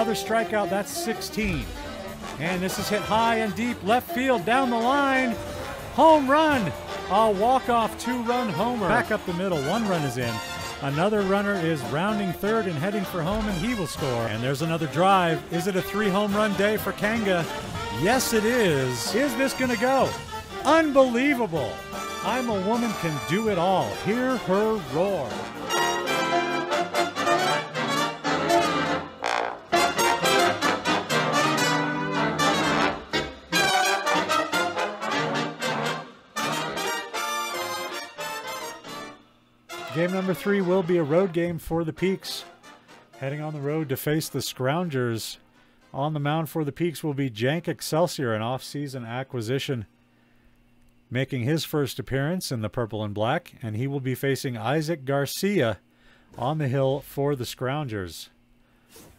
another strikeout. That's 16. And this is hit high and deep left field down the line. Home run. A walk-off 2-run homer. Back up the middle. 1 run is in. Another runner is rounding third and heading for home, and he will score. And there's another drive. Is it a 3-home run day for Kanga? Yes, it is. Is this going to go? Unbelievable. I'm a Woman Can Do It All. Hear her roar. Game number 3 will be a road game for the Peaks. Heading on the road to face the Scroungers. On the mound for the Peaks will be Jank Excelsior, an off-season acquisition, making his first appearance in the purple and black, and he will be facing Isaac Garcia on the hill for the Scroungers.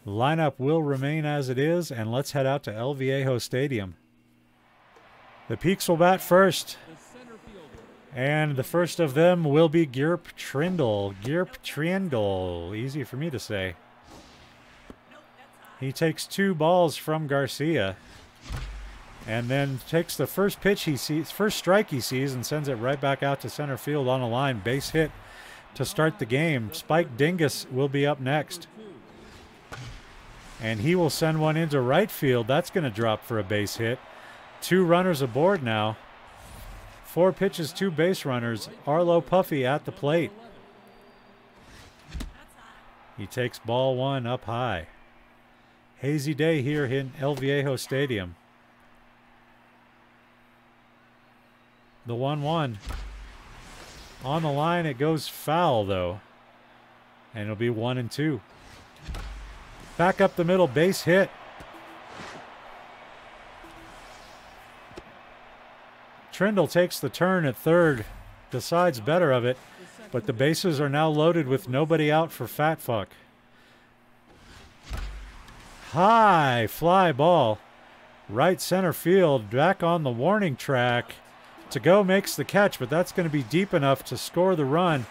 The lineup will remain as it is, and let's head out to El Viejo Stadium. The Peaks will bat first. And the first of them will be Gierp Trindle. Gierp Trindle. Easy for me to say. He takes 2 balls from Garcia. And then takes the first pitch he sees, first strike he sees, and sends it right back out to center field on a line. Base hit to start the game. Spike Dingus will be up next. And he will send one into right field. That's going to drop for a base hit. 2 runners aboard now. 4 pitches, 2 base runners. Arlo Puffy at the plate. He takes ball 1 up high. Hazy day here in El Viejo Stadium. The 1-1. On the line, it goes foul, though. And it'll be 1-2. Back up the middle, base hit. Trindle takes the turn at third, decides better of it, but the bases are now loaded with nobody out for Fat Fuck. High fly ball, right center field, back on the warning track. To go makes the catch, but that's going to be deep enough to score the run.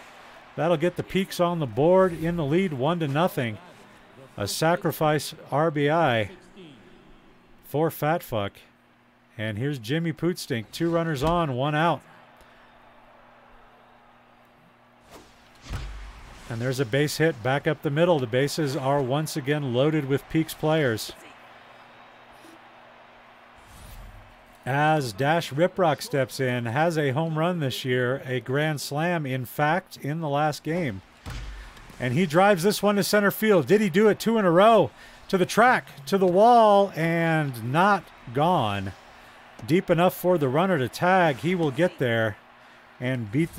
That'll get the Peaks on the board in the lead 1-0. A sacrifice RBI for Fat Fuck. And here's Jimmy Pootstink. 2 runners on, 1 out. And there's a base hit back up the middle. The bases are once again loaded with Peaks players. As Dash Riprock steps in, has a home run this year, a grand slam, in fact, in the last game. And he drives this one to center field. Did he do it 2 in a row? To the track, to the wall, and not gone. Deep enough for the runner to tag. He will get there and beat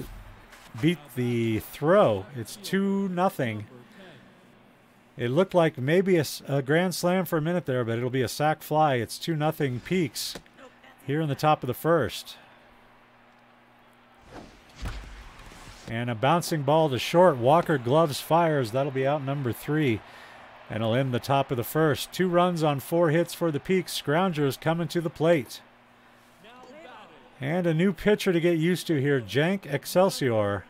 the throw. It's 2-0. It looked like maybe a grand slam for a minute there, but it'll be a sac fly. It's 2-0 Peaks here in the top of the first. And a bouncing ball to short. Walker gloves fires. That'll be out number 3. And it'll end the top of the first. 2 runs on 4 hits for the Peaks. Scroungers coming to the plate. And a new pitcher to get used to here. Jank Excelsior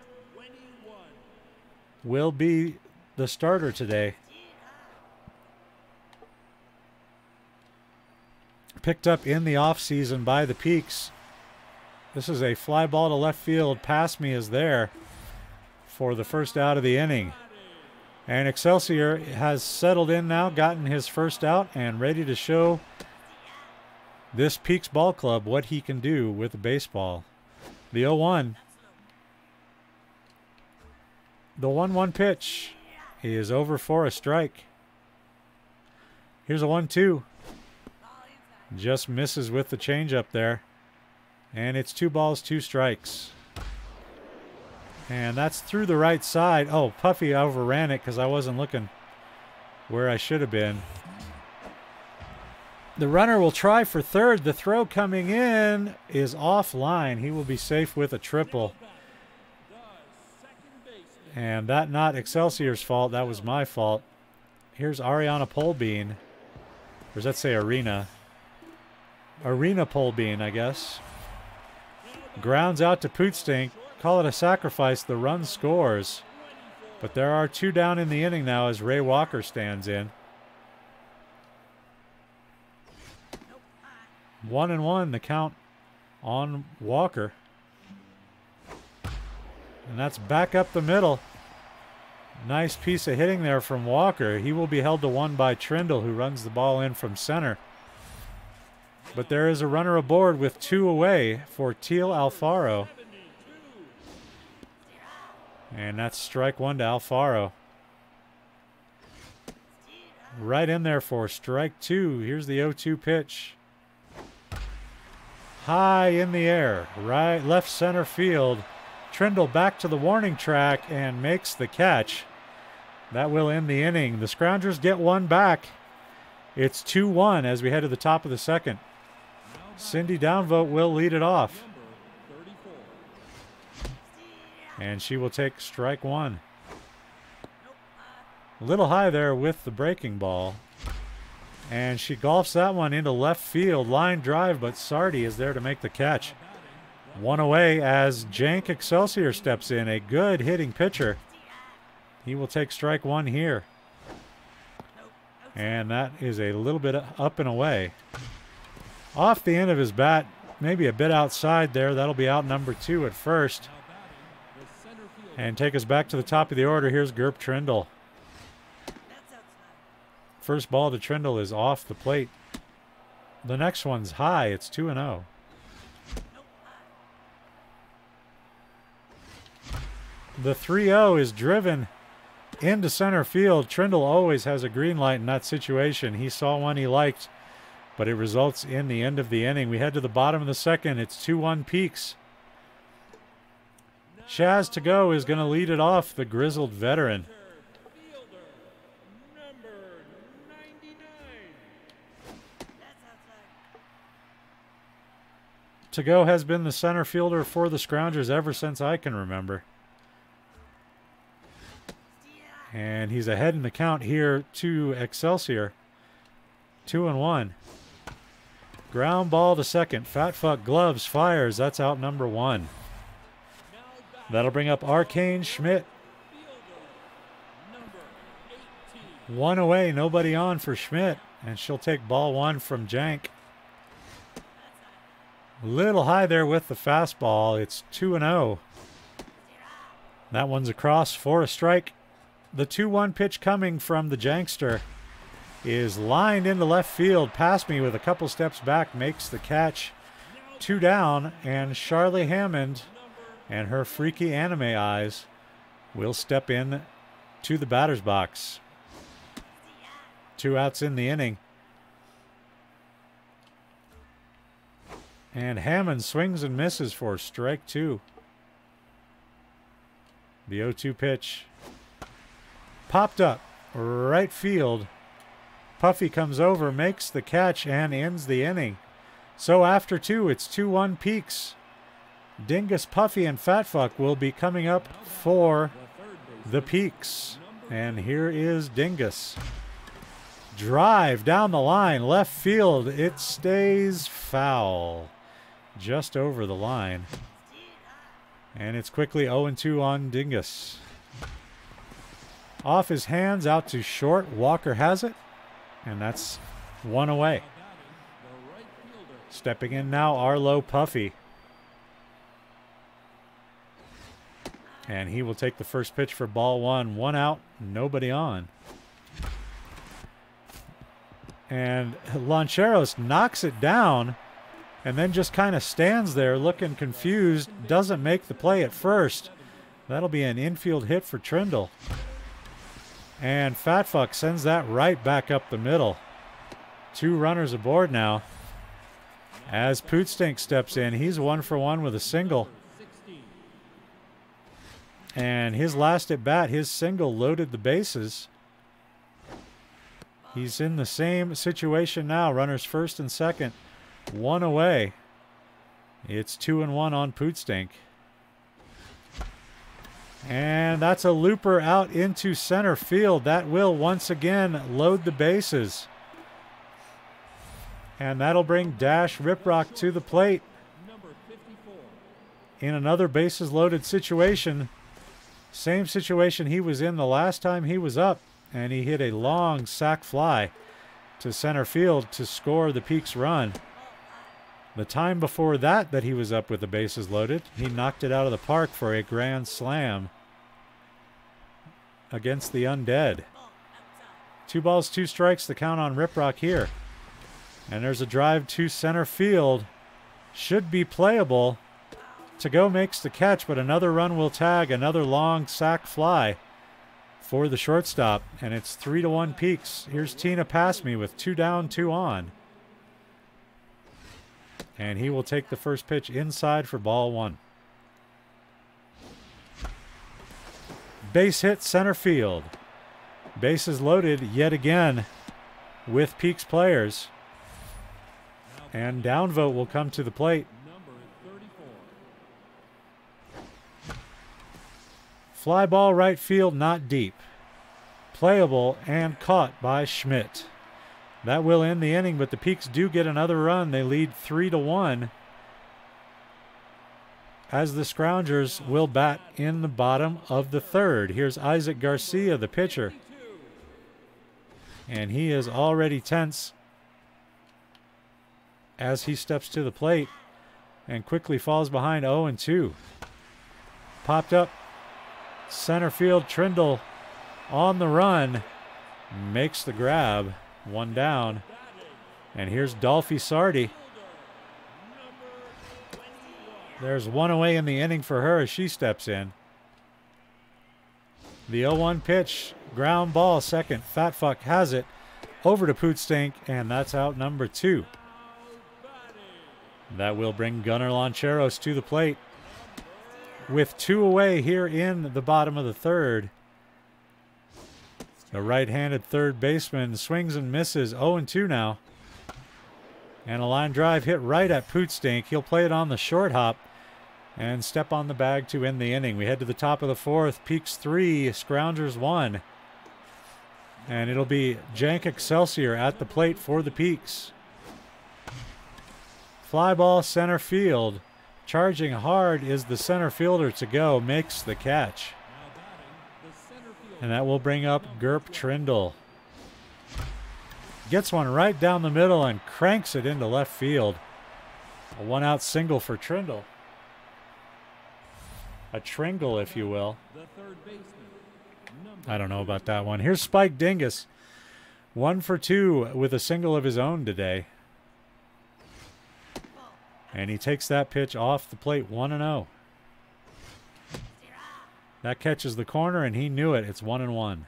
will be the starter today. Picked up in the offseason by the Peaks. This is a fly ball to left field. Past me is there for the first out of the inning. And Excelsior has settled in now, gotten his first out, and ready to show this Peaks ball club what he can do with a baseball. The 0-1. The 1-1 pitch. He is over for a strike. Here's a 1-2. Just misses with the changeup there. And it's 2 balls, 2 strikes. And that's through the right side. Oh, Puffy overran it because I wasn't looking where I should have been. The runner will try for third. The throw coming in is offline. He will be safe with a triple. And that not Excelsior's fault. That was my fault. Here's Ariana Polbean. Or does that say Arena? Arena Polbean, I guess. Grounds out to Pootstink. Call it a sacrifice. The run scores. But there are 2 down in the inning now as Ray Walker stands in. 1-1 the count on Walker. And that's back up the middle. Nice piece of hitting there from Walker. He will be held to 1 by Trindle, who runs the ball in from center. But there is a runner aboard with 2 away for Teal Alfaro. And that's strike 1 to Alfaro. Right in there for strike 2. Here's the 0-2 pitch. High in the air, right, left center field. Trindle back to the warning track and makes the catch. That will end the inning. The Scroungers get 1 back. It's 2-1 as we head to the top of the second. Cindy Downvote will lead it off. And she will take strike 1. A little high there with the breaking ball. And she golfs that one into left field. Line drive, but Sardi is there to make the catch. 1 away as Jank Excelsior steps in. A good hitting pitcher. He will take strike 1 here. And that is a little bit up and away. Off the end of his bat, maybe a bit outside there. That'll be out number 2 at first. And take us back to the top of the order. Here's Gerp Trindle. First ball to Trindle is off the plate. The next one's high. It's 2-0. The 3-0 is driven into center field. Trindle always has a green light in that situation. He saw one he liked, but it results in the end of the inning. We head to the bottom of the second. It's 2-1 Peaks. Chaz to go is going to lead it off, the grizzled veteran. To go has been the center fielder for the Scroungers ever since I can remember. And he's ahead in the count here to Excelsior. 2-1. Ground ball to second. Fat Fuck Gloves fires. That's out number 1. That'll bring up Arcane Schmidt. 1 away. Nobody on for Schmidt. And she'll take ball 1 from Jank. Little high there with the fastball. It's 2-0. That one's across for a strike. The 2-1 pitch coming from the Jankster is lined into left field. Past me with a couple steps back, makes the catch. 2 down, and Charlie Hammond and her freaky anime eyes will step in to the batter's box. 2 outs in the inning. And Hammond swings and misses for strike 2. The 0-2 pitch popped up right field. Puffy comes over, makes the catch, and ends the inning. So after 2, it's 2-1 Peaks. Dingus, Puffy, and Fat Fuck will be coming up for the Peaks. And here is Dingus. Drive down the line, left field. It stays foul. Just over the line. And it's quickly 0-2 on Dingus. Off his hands, out to short. Walker has it. And that's 1 away. Stepping in now, Arlo Puffy. And he will take the first pitch for ball 1. 1 out, nobody on. And Lancheros knocks it down and then just kind of stands there looking confused. Doesn't make the play at first. That'll be an infield hit for Trindle. And Fat Fuck sends that right back up the middle. 2 runners aboard now. As Pootstink steps in, he's 1 for 1 with a single. And his last at bat, his single loaded the bases. He's in the same situation now. Runners first and second. 1 away. It's 2-1 on Pootstink. And that's a looper out into center field. That will once again load the bases. And that'll bring Dash Riprock to the plate. In another bases loaded situation. Same situation he was in the last time he was up. And he hit a long sac fly to center field to score the Peaks run. The time before that he was up with the bases loaded, he knocked it out of the park for a grand slam against the Undead. 2 balls, 2 strikes, the count on Rip Rock here. And there's a drive to center field. Should be playable. To go makes the catch, but another run will tag, another long sac fly for the shortstop. And it's 3-1 Peaks. Here's Tina Pass Me with 2 down, 2 on. And he will take the first pitch inside for ball 1. Base hit center field. Bases loaded yet again with Peaks players. And downvote will come to the plate. Fly ball right field, not deep. Playable and caught by Schmidt. That will end the inning, but the Peaks do get another run. They lead 3-1 as the Scroungers will bat in the bottom of the 3rd. Here's Isaac Garcia, the pitcher. And he is already tense as he steps to the plate and quickly falls behind 0-2. Popped up center field. Trindle on the run. Makes the grab. 1 down. And here's Dolphy Sardi. There's 1 away in the inning for her as she steps in. The 0-1 pitch. Ground ball, second. Fat Fuck has it. Over to Pootstink, and that's out number 2. That will bring Gunnar Loncheros to the plate. With 2 away here in the bottom of the 3rd. The right-handed third baseman swings and misses. 0-2 now. And a line drive hit right at Pootstink. He'll play it on the short hop and step on the bag to end the inning. We head to the top of the 4th. Peaks 3, Scroungers 1. And it'll be Jank Excelsior at the plate for the Peaks. Fly ball center field. Charging hard is the center fielder to go. Makes the catch. And that will bring up Gerp Trindle. Gets one right down the middle and cranks it into left field. A 1-out single for Trindle. A Tringle, if you will. I don't know about that one. Here's Spike Dingus. 1 for 2 with a single of his own today. And he takes that pitch off the plate. 1-0. That catches the corner, and he knew it. It's 1-1.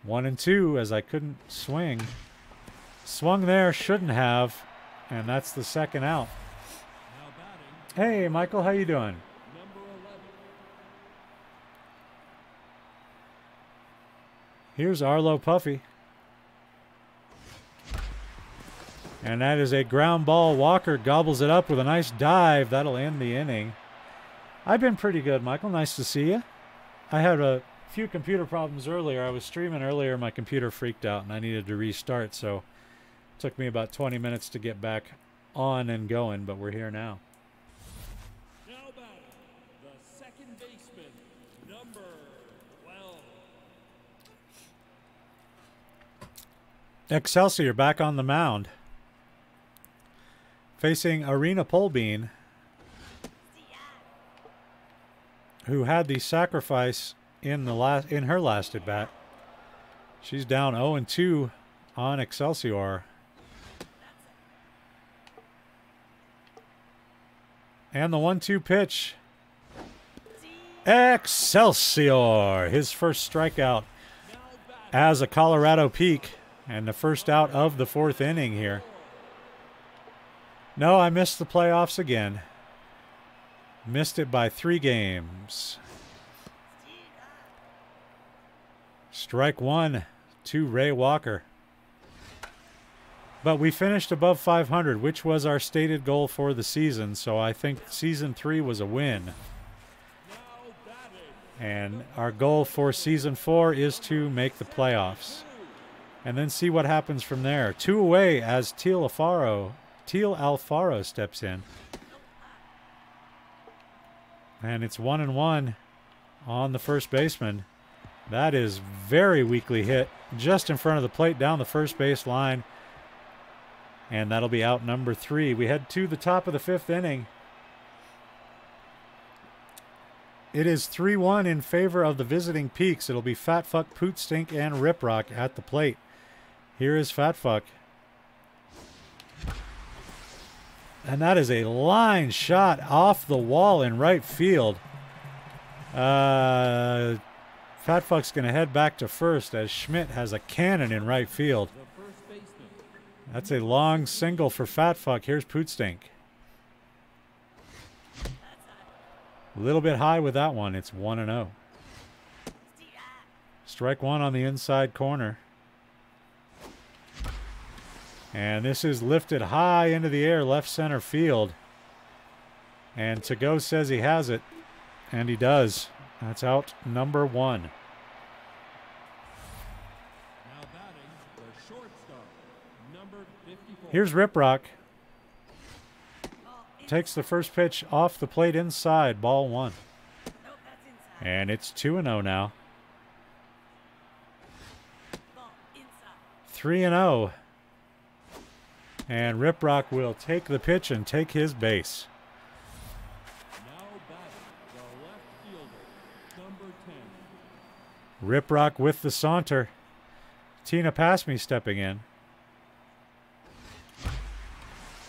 1-2 as I couldn't swing. Swung there, shouldn't have, and that's the 2nd out. Hey, Michael, how you doing? Here's Arlo Puffy. And that is a ground ball. Walker gobbles it up with a nice dive. That'll end the inning. I've been pretty good, Michael. Nice to see you. I had a few computer problems earlier. I was streaming earlier. My computer freaked out, and I needed to restart. So it took me about 20 minutes to get back on and going, but we're here now. Now batting, the 2nd baseman, number 12. Excelsior back on the mound. Facing Arena Polbean, who had the sacrifice in her last at bat. She's down 0-2 on Excelsior. And the 1-2 pitch. Excelsior! His first strikeout as a Colorado Peak, and the first out of the 4th inning here. No, I missed the playoffs again. Missed it by 3 games. Strike 1 to Ray Walker. But we finished above 500, which was our stated goal for the season. So I think Season 3 was a win. And our goal for Season 4 is to make the playoffs. And then see what happens from there. 2 away as Teal Alfaro steps in. And it's 1-1 on the first baseman. That is very weakly hit. Just in front of the plate down the first base line. And that'll be out number 3. We head to the top of the 5th inning. It is 3-1 in favor of the visiting Peaks. It'll be Fat Fuck, Poot Stink, and Rip Rock at the plate. Here is Fat Fuck. And that is a line shot off the wall in right field. Fat Fuck's going to head back to first as Schmidt has a cannon in right field. That's a long single for Fat Fuck. Here's Poot Stink. A little bit high with that one. It's 1-0. Strike one on the inside corner. And this is lifted high into the air, left center field. And To Go says he has it. And he does. That's out number 1. Now batting, the shortstop, number 54. Here's Rip Rock. Takes the first pitch off the plate inside, ball 1. And it's 2-0 now. 3-0. And Rip Rock will take the pitch and take his base. Now batting, the left fielder, number 10. Rip Rock with the saunter. Tina Passme stepping in.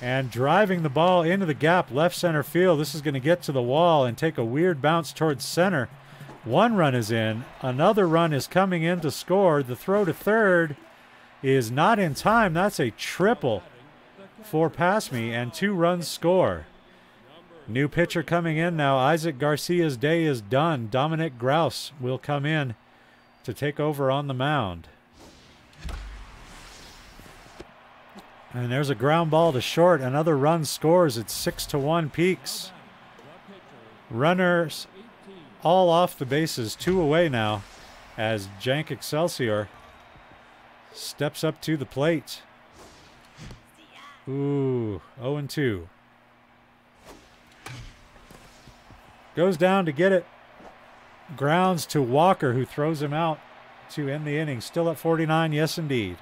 And driving the ball into the gap, left center field. This is going to get to the wall and take a weird bounce towards center. 1 run is in. Another run is coming in to score. The throw to third is not in time. That's a triple for Passme, and 2 runs score. New pitcher coming in now. Isaac Garcia's day is done. Dominic Grouse will come in to take over on the mound. And there's a ground ball to short. Another run scores. It's 6-1 Peaks. Runners all off the bases. 2 away now as Jank Excelsior steps up to the plate. Ooh, 0-2. Goes down to get it. Grounds to Walker, who throws him out to end the inning. Still at 49, yes indeed.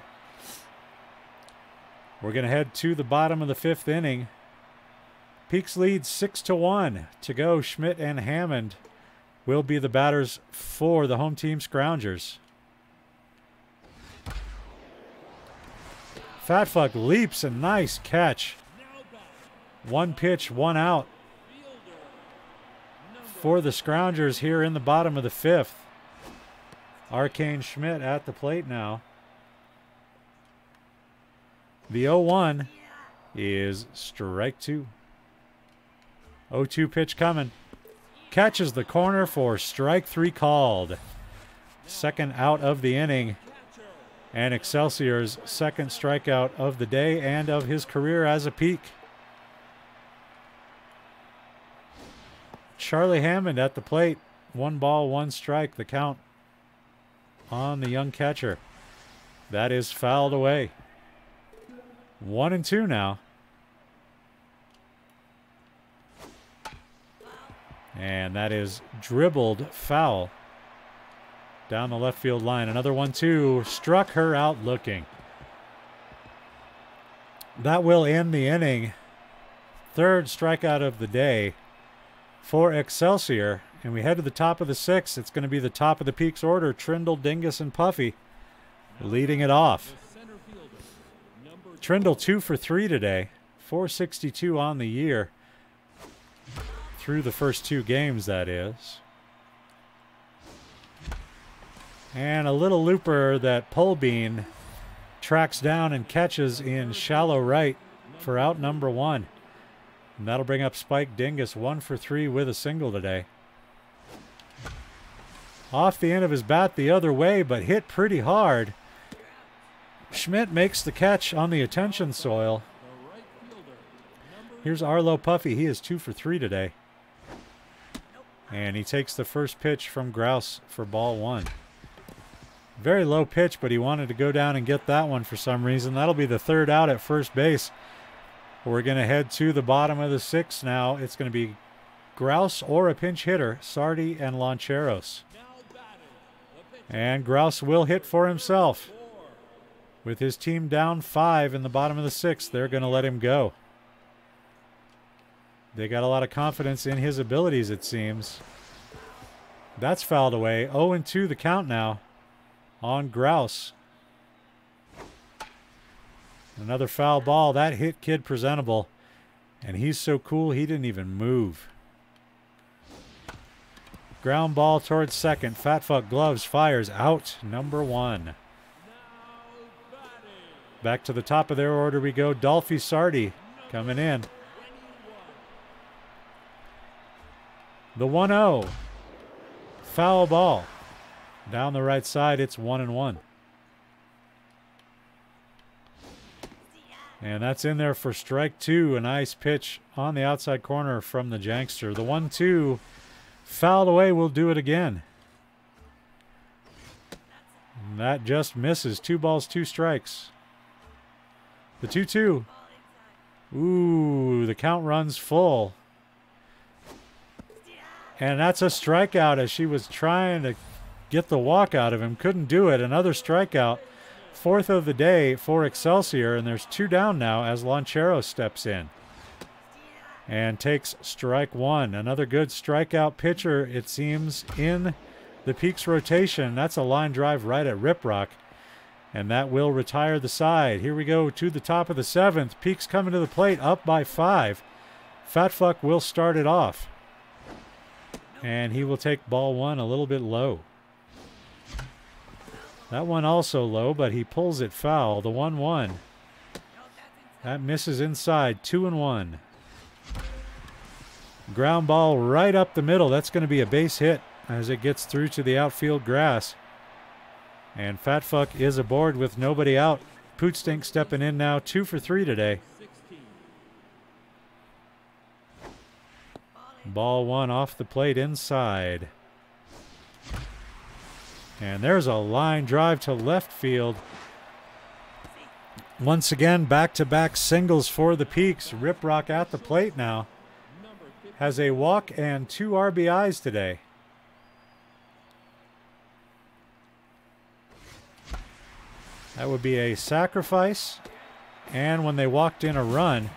We're going to head to the bottom of the 5th inning. Peaks leads 6-1. To Go, Schmidt, and Hammond will be the batters for the home team Scroungers. Fat Fuck leaps, a nice catch. 1 pitch, 1 out for the Scroungers here in the bottom of the 5th. Arcane Schmidt at the plate now. The 0-1 is strike 2. 0-2 pitch coming. Catches the corner for strike 3 called. Second out of the inning. And Excelsior's second strikeout of the day and of his career as a Peak. Charlie Hammond at the plate. 1 ball, 1 strike. The count on the young catcher. That is fouled away. 1-2 now. And that is dribbled foul down the left field line. Another 1-2. Struck her out looking. That will end the inning. 3rd strikeout of the day for Excelsior. And we head to the top of the 6th. It's going to be the top of the Peaks order. Trindle, Dingus, and Puffy leading it off. Trindle 2 for 3 today. 462 on the year. Through the first 2 games, that is. And a little looper that Polbean tracks down and catches in shallow right for out number 1. And that'll bring up Spike Dingus 1 for 3 with a single today. Off the end of his bat the other way, but hit pretty hard. Schmidt makes the catch on the attention soil. Here's Arlo Puffy. He is 2 for 3 today. And he takes the first pitch from Grouse for ball 1. Very low pitch, but he wanted to go down and get that one for some reason. That'll be the 3rd out at first base. We're going to head to the bottom of the 6th now. It's going to be Grouse or a pinch hitter, Sardi and Loncheros. And Grouse will hit for himself. With his team down 5 in the bottom of the 6th, they're going to let him go. They got a lot of confidence in his abilities, it seems. That's fouled away. 0-2 the count now on Grouse. Another foul ball. That hit Kid Presentable. And he's so cool he didn't even move. Ground ball towards second. Fat Fuck Gloves fires out. Number 1. Back to the top of their order we go. Dolphy Sardi coming in. The 1-0. Foul ball. Down the right side, it's 1-1. And that's in there for strike 2. A nice pitch on the outside corner from the Jankster. The 1-2 fouled away. We'll do it again. And that just misses. 2 balls, 2 strikes. The 2-2. Ooh, the count runs full. And that's a strikeout as she was trying to get the walk out of him. Couldn't do it. Another strikeout. 4th of the day for Excelsior. And there's 2 down now as Lonchero steps in and takes strike 1. Another good strikeout pitcher, it seems, in the Peaks rotation. That's a line drive right at Rip Rock. And that will retire the side. Here we go to the top of the 7th. Peaks coming to the plate, up by 5. Fat Fuck will start it off. And he will take ball 1 a little bit low. That one also low, but he pulls it foul. The 1-1. That misses inside. 2-1. Ground ball right up the middle. That's going to be a base hit as it gets through to the outfield grass. And Fat Fuck is aboard with nobody out. Pootstink stepping in now. 2 for 3 today. Ball 1 off the plate inside. And there's a line drive to left field. Once again, back-to-back singles for the Peaks. Rip Rock at the plate now. Has a walk and 2 RBIs today. That would be a sacrifice. And when they walked in a run,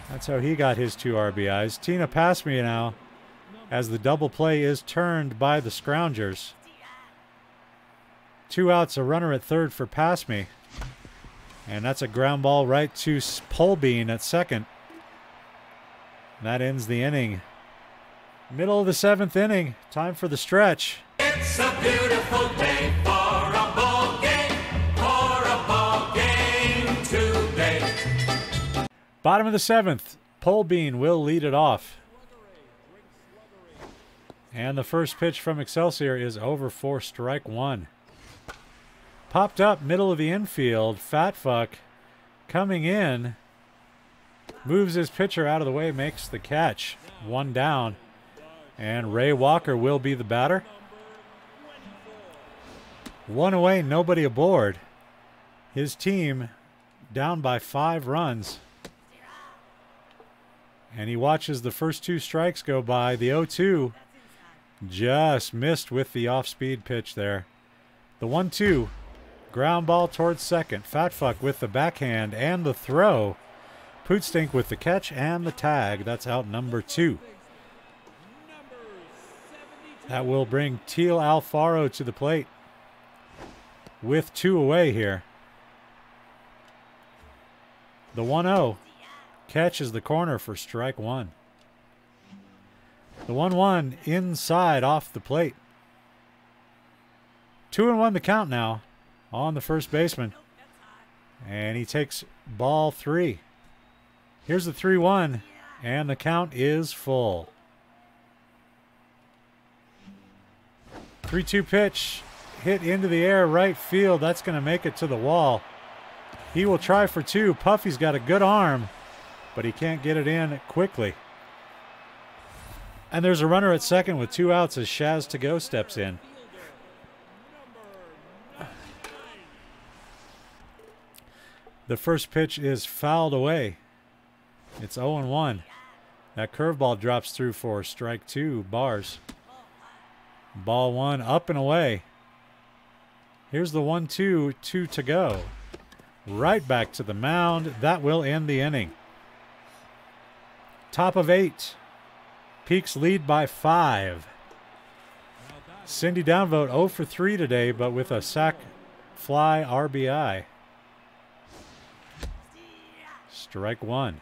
that's how he got his 2 RBIs. Tina passed me now as the double play is turned by the Scroungers. 2 outs, a runner at third for Pass Me. And that's a ground ball right to Polbean at second. That ends the inning. Middle of the 7th inning. Time for the stretch. It's a beautiful day for a ball game today. Bottom of the 7th. Polbean will lead it off. And the first pitch from Excelsior is over for strike 1. Popped up middle of the infield. Fat Fuck coming in. Moves his pitcher out of the way, makes the catch. 1 down. And Ray Walker will be the batter. 1 away, nobody aboard. His team down by 5 runs. And he watches the first 2 strikes go by. The 0-2 just missed with the off-speed pitch there. The 1-2. Ground ball towards second. Fat Fuck with the backhand and the throw. Pootstink with the catch and the tag. That's out number 2. That will bring Teal Alfaro to the plate with 2 away here. The 1-0 catches the corner for strike 1. The 1-1 inside off the plate. 2-1 the count now on the first baseman. And he takes ball 3. Here's the 3-1, and the count is full. 3-2 pitch, hit into the air, right field. That's going to make it to the wall. He will try for 2. Puffy's got a good arm, but he can't get it in quickly. And there's a runner at second with 2 outs as Shaz To Go steps in. The first pitch is fouled away. It's 0-1. That curveball drops through for strike 2, Bars. Ball 1 up and away. Here's the 1-2, 2 to go. Right back to the mound. That will end the inning. Top of 8. Peaks lead by 5. Cindy Downvote 0 for 3 today, but with a sac fly RBI. Strike 1.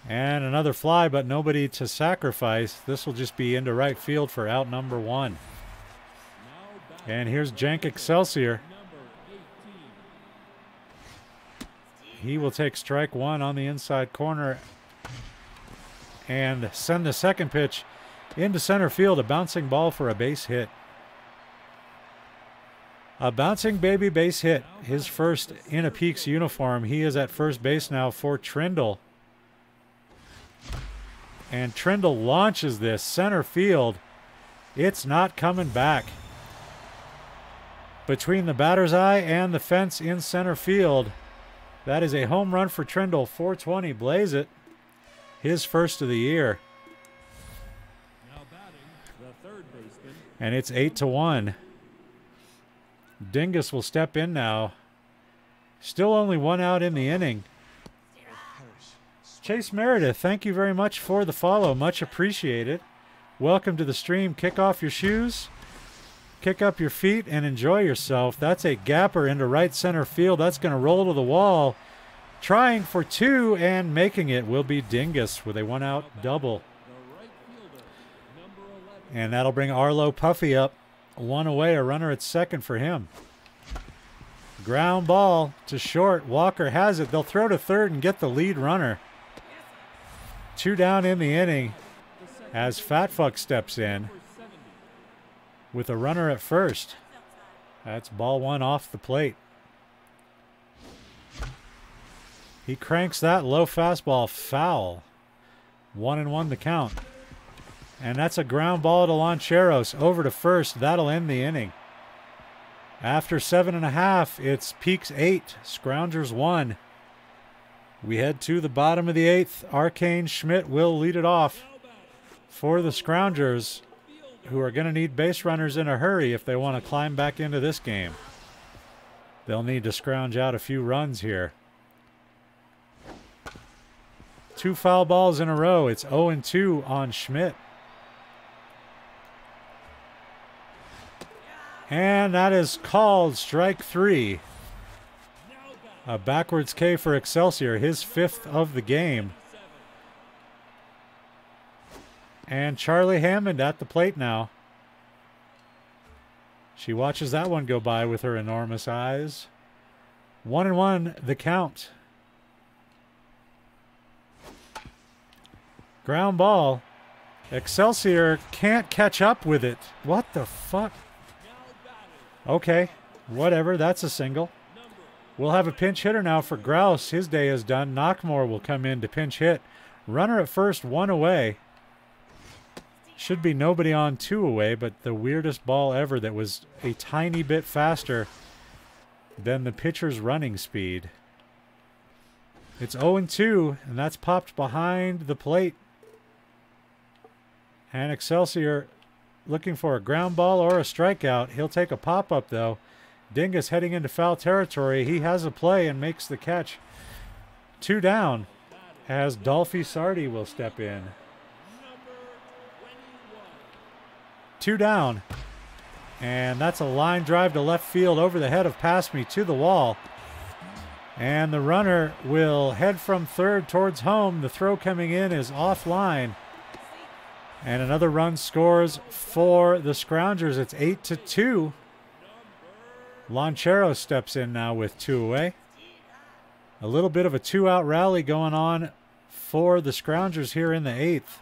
And another fly, but nobody to sacrifice. This will just be into right field for out number 1. And here's Jank Excelsior. He will take strike 1 on the inside corner and send the second pitch into center field. A bouncing ball for a base hit. A bouncing baby base hit. His first in a Peaks uniform. He is at first base now for Trindle. And Trindle launches this center field. It's not coming back. Between the batter's eye and the fence in center field. That is a home run for Trindle. 420, blaze it. His first of the year. Now batting, the third baseman. And it's 8-1. Dingus will step in now. Still only 1 out in the inning. Chase Meredith, thank you very much for the follow. Much appreciated. Welcome to the stream. Kick off your shoes. Kick up your feet and enjoy yourself. That's a gapper into right center field. That's going to roll to the wall. Trying for 2 and making it will be Dingus with a 1-out double. The right fielder, number 11. And that'll bring Arlo Puffy up. 1 away, a runner at second for him. Ground ball to short. Walker has it. They'll throw to third and get the lead runner. 2 down in the inning as Fat Fuck steps in with a runner at first. That's ball 1 off the plate. He cranks that low fastball foul. 1-1 the count. And that's a ground ball to Loncheros over to first. That'll end the inning. After 7.5, it's Peaks 8, Scroungers 1. We head to the bottom of the 8th. Arcane Schmidt will lead it off for the Scroungers, who are going to need base runners in a hurry if they want to climb back into this game. They'll need to scrounge out a few runs here. 2 foul balls in a row. It's 0-2 on Schmidt. And that is called strike 3. A backwards K for Excelsior, his 5th of the game. And Charlie Hammond at the plate now. She watches that one go by with her enormous eyes. 1-1 the count. Ground ball. Excelsior can't catch up with it. What the fuck? Okay, whatever. That's a single. We'll have a pinch hitter now for Grouse. His day is done. Knockmore will come in to pinch hit. Runner at first, 1 away. Should be nobody on 2 away, but the weirdest ball ever that was a tiny bit faster than the pitcher's running speed. It's 0-2, and that's popped behind the plate. And Excelsior looking for a ground ball or a strikeout. He'll take a pop-up, though. Dingus heading into foul territory. He has a play and makes the catch. 2 down as Dolphy Sardi will step in. 2 down. And that's a line drive to left field over the head of Passme to the wall. And the runner will head from third towards home. The throw coming in is offline. And another run scores for the Scroungers. It's 8-2. Lonchero steps in now with 2 away. A little bit of a 2-out rally going on for the Scroungers here in the 8th.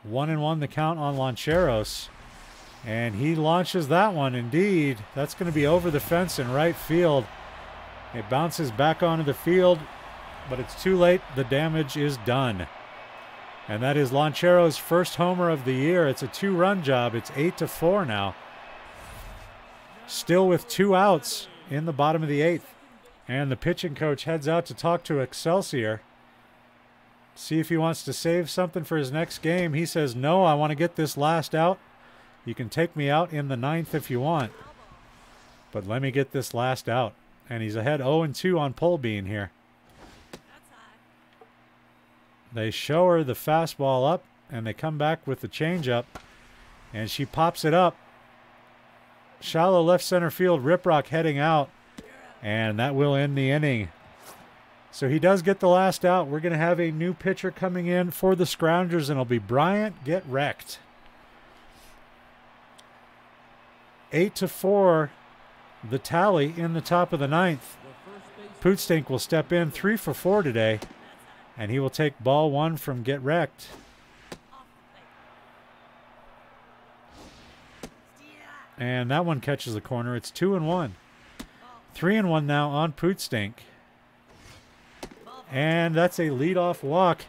1-1 the count on Loncheros. And he launches that one, indeed. That's going to be over the fence in right field. It bounces back onto the field, but it's too late. The damage is done. And that is Lonchero's first homer of the year. It's a 2-run job. It's 8-4 now. Still with 2 outs in the bottom of the 8th. And the pitching coach heads out to talk to Excelsior. See if he wants to save something for his next game. He says, no, I want to get this last out You can take me out in the 9th if you want, but let me get this last out. And he's ahead 0-2 on Polbean here. They show her the fastball up, and they come back with the changeup, and she pops it up. Shallow left center field, Riprock heading out, and that will end the inning. So he does get the last out. We're going to have a new pitcher coming in for the Scroungers, and it'll be Bryant Get Wrecked. 8-4, the tally in the top of the 9th. Pootstink will step in 3 for 4 today, and he will take ball 1 from Get Wrecked. And that one catches the corner. It's 2-1. 3-1 now on Pootstink. And that's a leadoff walk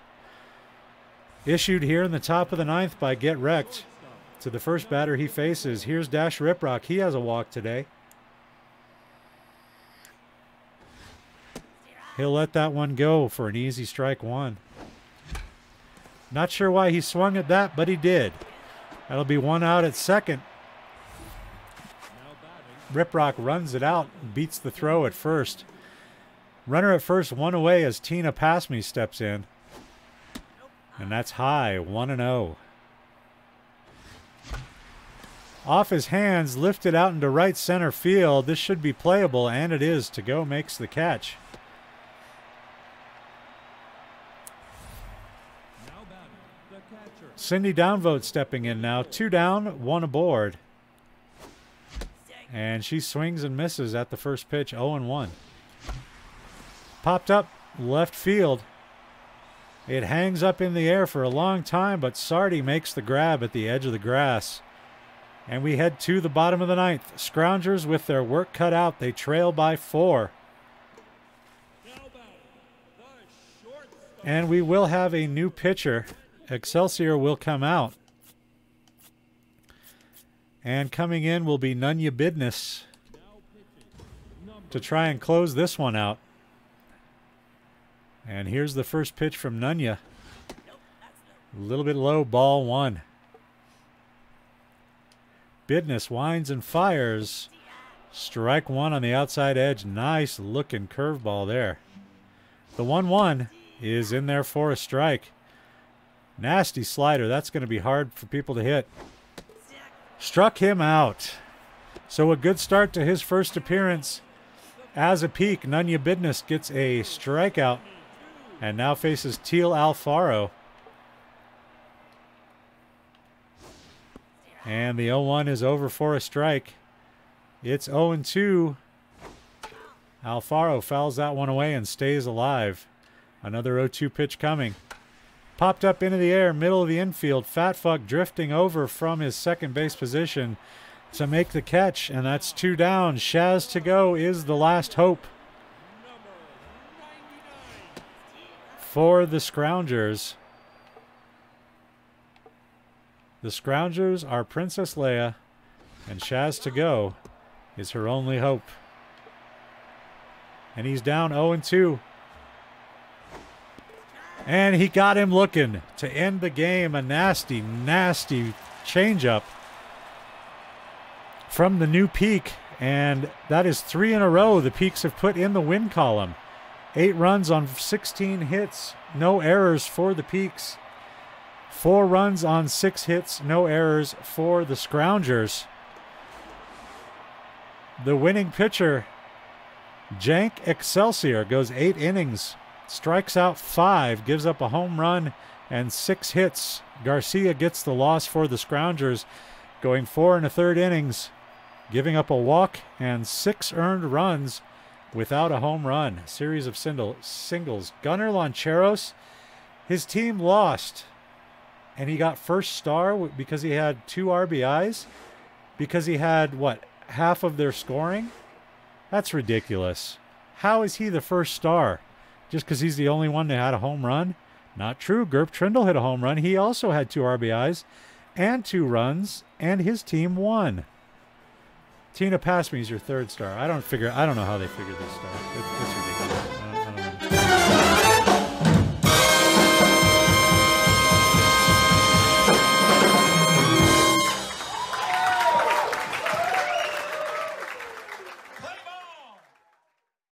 issued here in the top of the 9th by Get Wrecked to the first batter he faces. Here's Dash Riprock. He has a walk today. He'll let that one go for an easy strike 1. Not sure why he swung at that, but he did. That'll be 1 out at second. Riprock runs it out, beats the throw at first. Runner at first, 1 away as Tina Passme steps in. And that's high, 1-0. Off his hands, lifted out into right center field. This should be playable, and it is. To go makes the catch. Cindy Downvote stepping in now. 2 down, 1 aboard. And she swings and misses at the first pitch, 0-1. Popped up left field. It hangs up in the air for a long time, but Sardi makes the grab at the edge of the grass. And we head to the bottom of the 9th. Scroungers with their work cut out. They trail by 4. And we will have a new pitcher. Excelsior will come out. And coming in will be Nunya Bidness to try and close this one out. And here's the first pitch from Nunya. A little bit low, ball 1. Bidness winds and fires. Strike 1 on the outside edge. Nice looking curveball there. The 1-1 is in there for a strike. Nasty slider. That's going to be hard for people to hit. Struck him out. So a good start to his first appearance as a Peak. Nunya Bidness gets a strikeout and now faces Teal Alfaro. And the 0-1 is over for a strike. It's 0-2. Alfaro fouls that one away and stays alive. Another 0-2 pitch coming. Popped up into the air, middle of the infield. Fat Fuck drifting over from his second base position to make the catch, and that's 2 down. Shaz to go is the last hope for the Scroungers. The Scroungers are Princess Leia, and Shaz to go is her only hope. And he's down 0-2. And he got him looking to end the game. A nasty, nasty changeup from the new Peak. And that is 3 in a row the Peaks have put in the win column. 8 runs on 16 hits. No errors for the Peaks. 4 runs on 6 hits. No errors for the Scroungers. The winning pitcher, Jank Excelsior, goes 8 innings. Strikes out 5, gives up a home run and 6 hits. Garcia gets the loss for the Scroungers, going 4 1/3 innings, giving up a walk and 6 earned runs without a home run. Series of singles. Gunnar Loncheros, his team lost, and he got first star because he had 2 RBIs, because he had, what, half of their scoring? That's ridiculous. How is he the first star? Just because he's the only one that had a home run? Not true. Gerp Trindle hit a home run. He also had 2 RBIs and 2 runs, and his team won. Tina Passme is your 3rd star. I don't know how they figured this star. It's